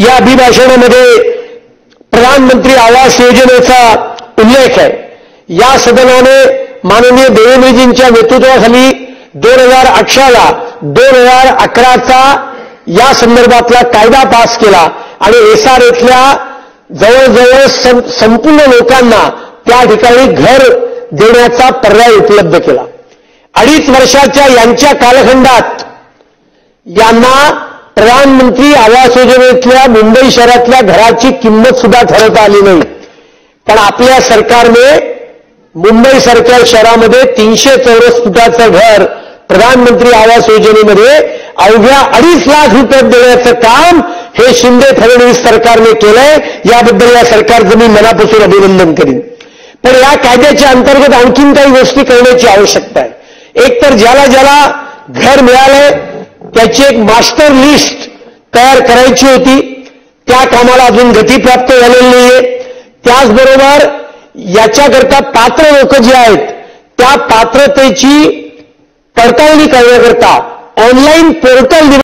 या अभिभाषणामध्ये प्रधानमंत्री आवास योजनेचा उल्लेख आहे. या सदनाने माननीय देवेंद्रजींच्या नेतृत्वाखाली 2018ला 2011चा या संदर्भातला कायदा पास केला आणि एसआरएतल्या जवळजवळ संपूर्ण लोकांना त्या ठिकाणी घर देण्याचा पर्याय उपलब्ध केला. 2.5 वर्षाच्या यांच्या कालखंडात यांना प्रधानमंत्री आवास योजनेतल्या मुंबई शहरातल्या घराची किंमत सुद्धा ठरवता आली नाही. पण आपल्या सरकारने मुंबईसारख्या शहरामध्ये 300 चौरस फुटाचं घर प्रधानमंत्री आवास योजनेमध्ये अवघ्या 2.5 लाख रुपये देण्याचं काम हे शिंदे फडणवीस सरकारने केलंय. याबद्दल या सरकारचं मी मनापासून अभिनंदन करीन. पण या कायद्याच्या अंतर्गत आणखीन काही गोष्टी करण्याची आवश्यकता आहे. एक तर ज्याला ज्याला घर मिळालंय त्याची एक मास्टर लिस्ट तयार करायची होती. त्या कामाला अजून गती प्राप्त झालेली नाहीये. त्याचबरोबर याच्याकरता पात्र लोक जे आहेत त्या पात्रतेची पडताळणी करण्याकरता ऑनलाईन पोर्टल